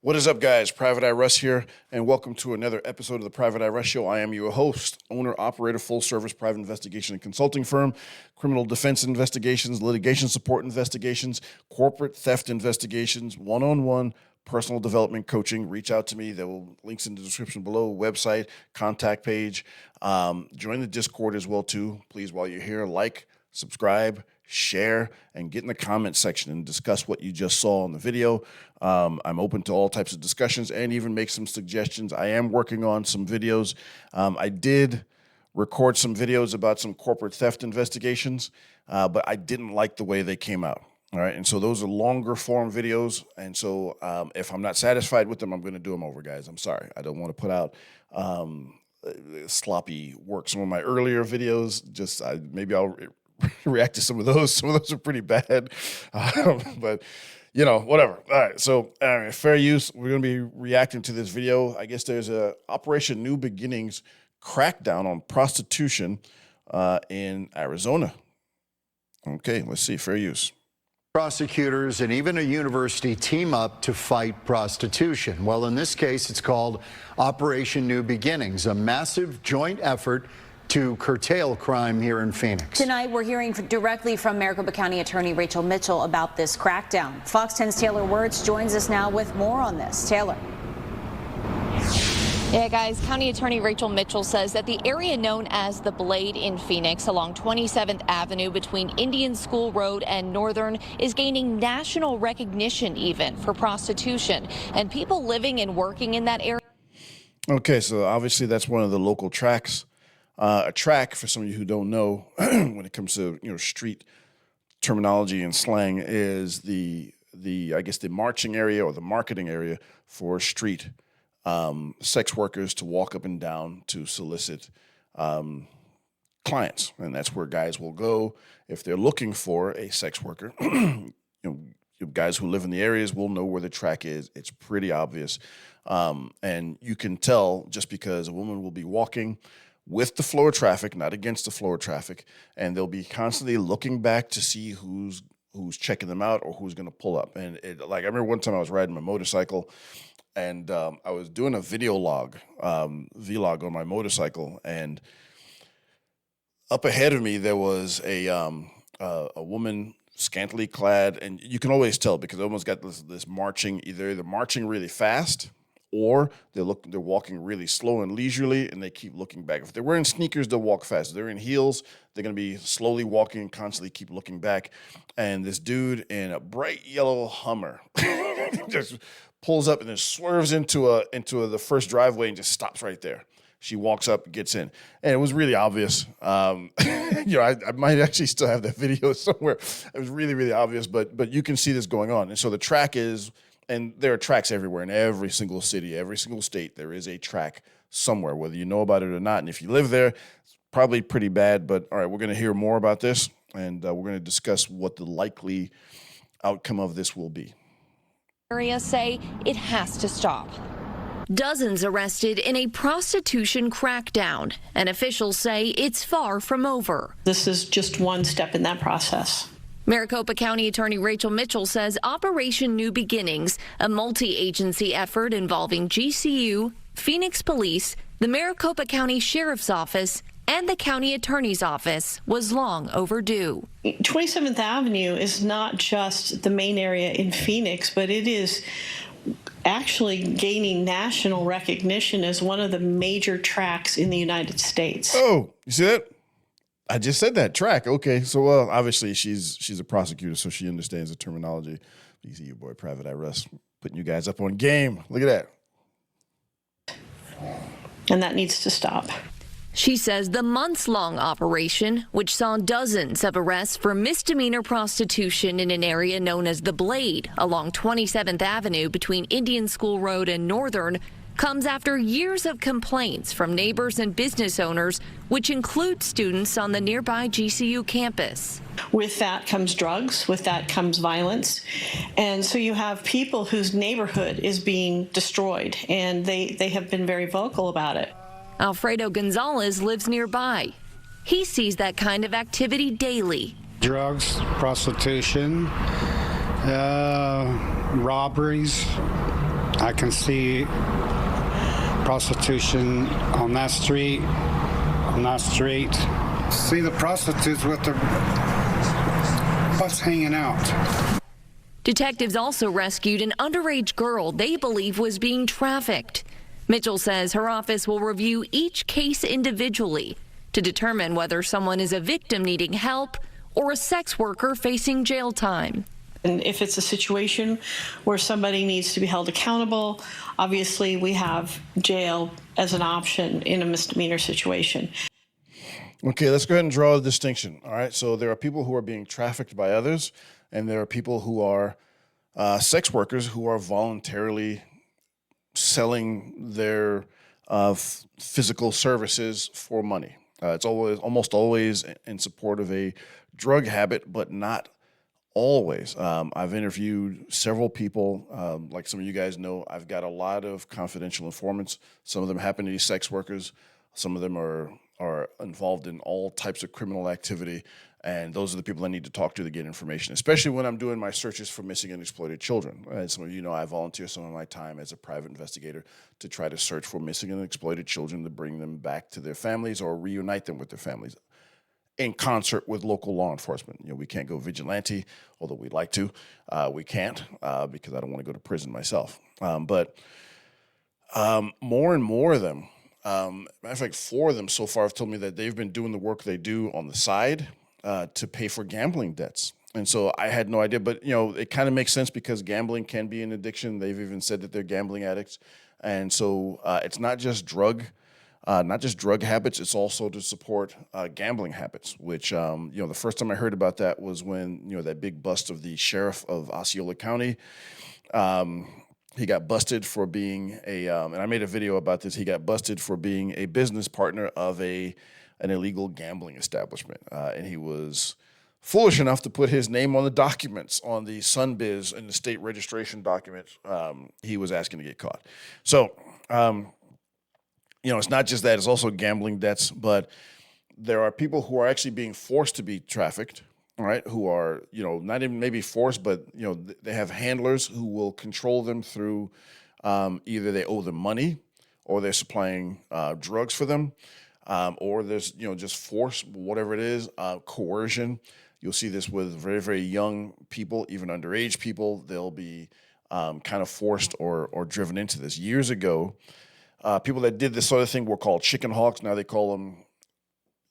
What is up, guys? Private Eye Russ here, and welcome to another episode of the Private Eye Russ Show. I am your host, owner, operator, full-service private investigation and consulting firm, criminal defense investigations, litigation support investigations, corporate theft investigations, one-on-one personal development coaching. Reach out to me. There will links in the description below, website, contact page. Join the Discord as well, too. Please, while you're here, like, subscribe, share, and get in the comment section and discuss what you just saw in the video. I'm open to all types of discussions and even make some suggestions. I am working on some videos. I did record some videos about some corporate theft investigations, but I didn't like the way they came out. All right, and so those are longer form videos, and so if I'm not satisfied with them, I'm going to do them over, guys. I'm sorry. I don't want to put out sloppy work. Some of my earlier videos, maybe I'll react to some of those. Some of those are pretty bad, but you know, whatever. All right, so fair use. We're going to be reacting to this video. I guess there's a Operation New Beginnings crackdown on prostitution in Arizona. Okay, let's see. Fair use. Prosecutors and even a university team up to fight prostitution. Well, in this case, it's called Operation New Beginnings, a massive joint effort to curtail crime here in Phoenix. Tonight, we're hearing directly from Maricopa County Attorney Rachel Mitchell about this crackdown. Fox 10's Taylor Wirtz joins us now with more on this. Taylor. Yeah, guys, County Attorney Rachel Mitchell says that the area known as the Blade in Phoenix along 27th Avenue between Indian School Road and Northern is gaining national recognition even for prostitution, and people living and working in that area. Okay, so obviously that's one of the local tracks. A track, for some of you who don't know, when it comes to street terminology and slang, is the I guess the marching area or the marketing area for street sex workers to walk up and down to solicit clients, and that's where guys will go if they're looking for a sex worker. Guys who live in the areas will know where the track is. It's pretty obvious, and you can tell just because a woman will be walking with the flow of traffic, not against the flow of traffic, and they'll be constantly looking back to see who's checking them out or who's going to pull up. And I remember one time I was riding my motorcycle, and I was doing a vlog on my motorcycle, and up ahead of me there was a woman scantily clad, and you can always tell because they almost got this marching, either they're marching really fast or they're walking really slow and leisurely, and they keep looking back. If they're wearing sneakers, they'll walk fast. If they're in heels, they're going to be slowly walking and constantly keep looking back. And this dude in a bright yellow Hummer just pulls up and then swerves into the first driveway and just stops right there. She walks up, gets in, and it was really obvious. I might actually still have that video somewhere. It was really, really obvious, but you can see this going on. And so the track is. And there are tracks everywhere in every single city, every single state. There is a track somewhere, whether you know about it or not. And if you live there, it's probably pretty bad. But all right, we're going to hear more about this, and we're going to discuss what the likely outcome of this will be. Areas say it has to stop. Dozens arrested in a prostitution crackdown, and officials say it's far from over. This is just one step in that process. Maricopa County Attorney Rachel Mitchell says Operation New Beginnings, a multi-agency effort involving GCU, Phoenix Police, the Maricopa County Sheriff's Office, and the County Attorney's Office, was long overdue. 27th Avenue is not just the main area in Phoenix, but it is actually gaining national recognition as one of the major tracks in the United States. Oh, you see that? I just said that, track. Okay, so obviously she's a prosecutor, so she understands the terminology. You see your boy Private Eye Russ putting you guys up on game. Look at that. And that needs to stop. She says the months-long operation, which saw dozens of arrests for misdemeanor prostitution in an area known as the Blade along 27th Avenue between Indian School Road and Northern, comes after years of complaints from neighbors and business owners, which include students on the nearby GCU campus. With that comes drugs, with that comes violence. And so you have people whose neighborhood is being destroyed, and they have been very vocal about it. Alfredo Gonzalez lives nearby. He sees that kind of activity daily. Drugs, prostitution, robberies, I can see prostitution on that street, on that street. See the prostitutes with their butts hanging out. Detectives also rescued an underage girl they believe was being trafficked. Mitchell says her office will review each case individually to determine whether someone is a victim needing help or a sex worker facing jail time. And if it's a situation where somebody needs to be held accountable, obviously we have jail as an option in a misdemeanor situation. Okay, let's go ahead and draw a distinction. All right, so there are people who are being trafficked by others, and there are people who are sex workers who are voluntarily selling their physical services for money. It's almost always in support of a drug habit, but not always. I've interviewed several people, like some of you guys know. I've got a lot of confidential informants. Some of them happen to be sex workers. Some of them are involved in all types of criminal activity. And those are the people I need to talk to get information, especially when I'm doing my searches for missing and exploited children. As some of you know, I volunteer some of my time as a private investigator to try to search for missing and exploited children to bring them back to their families or reunite them with their families in concert with local law enforcement. You know, we can't go vigilante, although we'd like to. We can't because I don't want to go to prison myself. But more and more of them, matter of fact, 4 of them so far have told me that they've been doing the work they do on the side to pay for gambling debts. And so I had no idea, but you know, it kind of makes sense because gambling can be an addiction. They've even said that they're gambling addicts. And so it's not just drug habits. It's also to support gambling habits, which, you know, the first time I heard about that was when, you know, that big bust of the sheriff of Osceola County. He got busted for being and I made a video about this. He got busted for being a business partner of an illegal gambling establishment. And he was foolish enough to put his name on the documents, on the Sunbiz and the state registration documents. He was asking to get caught. So, you know, it's not just that, it's also gambling debts, but there are people who are actually being forced to be trafficked, all right, who are, you know, not even maybe forced, but, you know, they have handlers who will control them through either they owe them money or they're supplying drugs for them, or there's, you know, just force, whatever it is, coercion. You'll see this with very, very young people, even underage people. They'll be kind of forced or driven into this. Years ago, people that did this sort of thing were called chicken hawks. Now they call them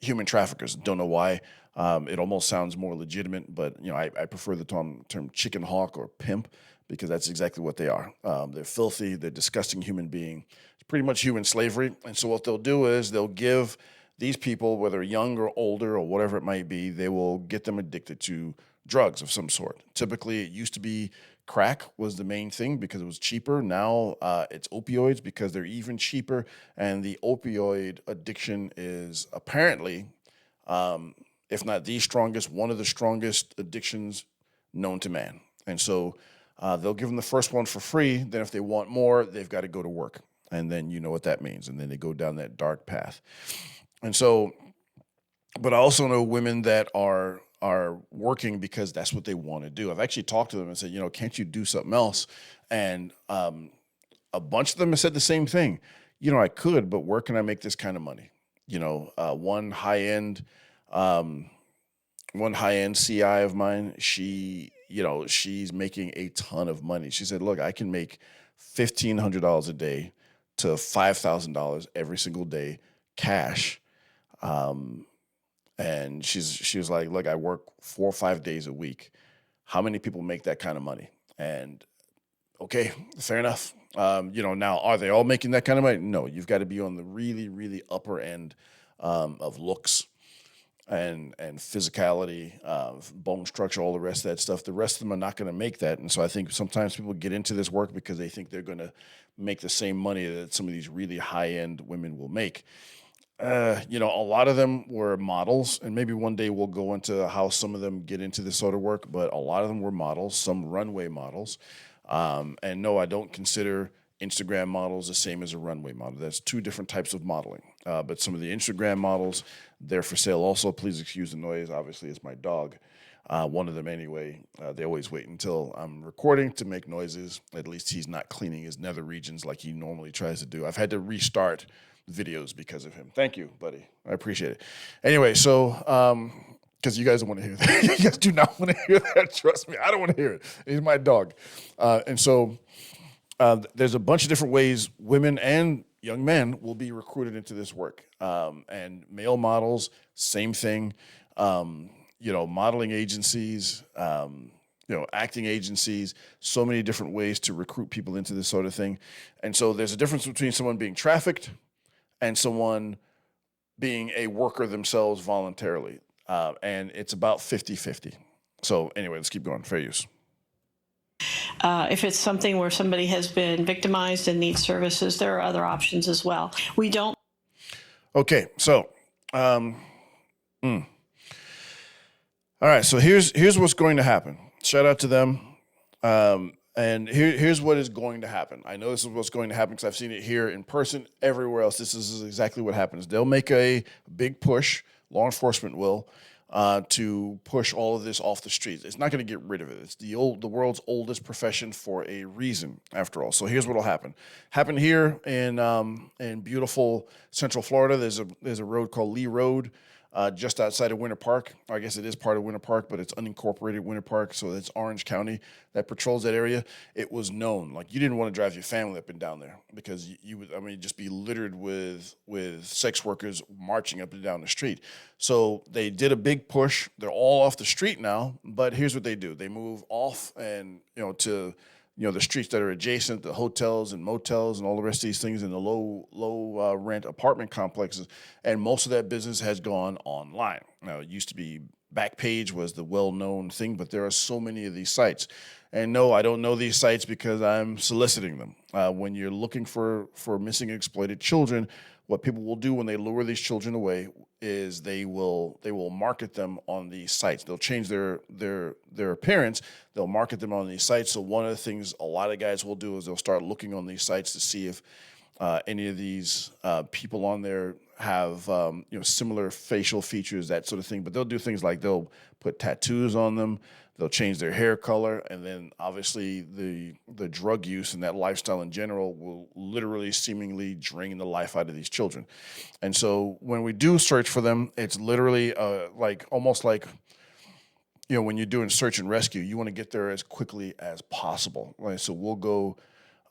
human traffickers. Don't know why. It almost sounds more legitimate, but you know, I prefer the term chicken hawk or pimp because that's exactly what they are. They're filthy. They're disgusting human being. It's pretty much human slavery. And so what they'll do is they'll give these people, whether young or older or whatever it might be, they will get them addicted to drugs of some sort. Typically, it used to be crack was the main thing because it was cheaper. Now it's opioids because they're even cheaper. And the opioid addiction is apparently, if not the strongest, one of the strongest addictions known to man. And so they'll give them the first one for free. Then if they want more, they've got to go to work. And then you know what that means. And then they go down that dark path. And so, but I also know women that are working because that's what they want to do. I've actually talked to them and said, you know, can't you do something else? And a bunch of them have said the same thing. You know, I could, but where can I make this kind of money? You know, one high-end CI of mine, she's making a ton of money. She said, look, I can make $1,500 a day to $5,000 every single day cash. And she was like, look, I work 4 or 5 days a week. How many people make that kind of money? And okay, fair enough. You know, now are they all making that kind of money? No, you've got to be on the really, really upper end of looks and physicality, bone structure, all the rest of that stuff. The rest of them are not going to make that. And so I think sometimes people get into this work because they think they're going to make the same money that some of these really high-end women will make. You know, a lot of them were models, and maybe one day we'll go into how some of them get into this sort of work, but a lot of them were models, some runway models. And no, I don't consider Instagram models the same as a runway model. That's 2 different types of modeling. But some of the Instagram models, they're for sale also. Please excuse the noise. Obviously, it's my dog. One of them anyway. They always wait until I'm recording to make noises. At least he's not cleaning his nether regions like he normally tries to do. I've had to restart videos because of him. Thank you, buddy. I appreciate it. Anyway, so because you guys don't want to hear that. You guys do not want to hear that. Trust me, I don't want to hear it. He's my dog. And so there's a bunch of different ways women and young men will be recruited into this work. And male models, same thing. Modeling agencies, acting agencies, so many different ways to recruit people into this sort of thing. And so there's a difference between someone being trafficked and someone being a worker themselves voluntarily. And it's about 50-50. So anyway, let's keep going. Fair use. If it's something where somebody has been victimized and needs services, there are other options as well. We don't. Okay, so, all right, so here's what's going to happen. Shout out to them. And here's what is going to happen. I know this is what's going to happen because I've seen it here in person. Everywhere else, this is exactly what happens. They'll make a big push, law enforcement will, to push all of this off the streets. It's not going to get rid of it. It's the world's oldest profession for a reason, after all. So here's what'll happen. Happen here in beautiful Central Florida. There's a road called Lee Road, just outside of Winter Park. I guess it is part of Winter Park, but it's unincorporated Winter Park, so it's Orange County that patrols that area. It was known, like, you didn't want to drive your family up and down there because you would, just be littered with sex workers marching up and down the street. So they did a big push. They're all off the street now, but here's what they do. They move off and, to the streets that are adjacent, the hotels and motels and all the rest of these things in the low rent apartment complexes. And most of that business has gone online. Now, it used to be Backpage was the well-known thing, but there are so many of these sites. And no, I don't know these sites because I'm soliciting them. When you're looking for missing and exploited children, what people will do when they lure these children away is they will market them on these sites. They'll change their appearance. They'll market them on these sites. So one of the things a lot of guys will do is they'll start looking on these sites to see if any of these people on there have similar facial features, that sort of thing. But they'll do things like they'll put tattoos on them. They'll change their hair color, and then obviously the drug use and that lifestyle in general will literally seemingly drain the life out of these children. And so when we do search for them, it's literally almost like when you're doing search and rescue, you want to get there as quickly as possible. Right? So we'll go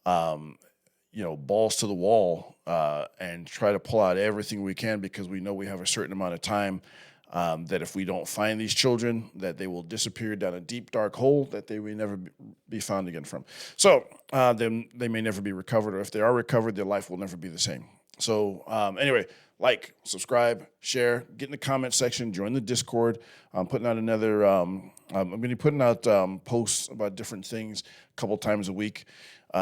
balls to the wall and try to pull out everything we can because we know we have a certain amount of time. That if we don't find these children, that they will disappear down a deep, dark hole that they may never be found again from. So then they may never be recovered, or if they are recovered, their life will never be the same. So anyway, like, subscribe, share, get in the comment section, join the Discord. I'm putting out another, I'm going to be putting out posts about different things a couple times a week,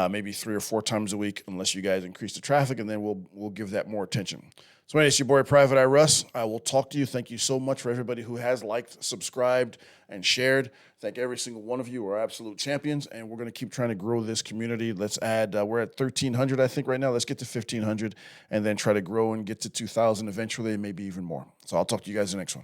maybe 3 or 4 times a week, unless you guys increase the traffic, and then we'll give that more attention. So anyway, it's your boy Private Eye Russ. I will talk to you. Thank you so much for everybody who has liked, subscribed, and shared. Thank every single one of you who are absolute champions, and we're going to keep trying to grow this community. Let's add, we're at 1,300, I think, right now. Let's get to 1,500, and then try to grow and get to 2,000 eventually, maybe even more. So I'll talk to you guys in the next one.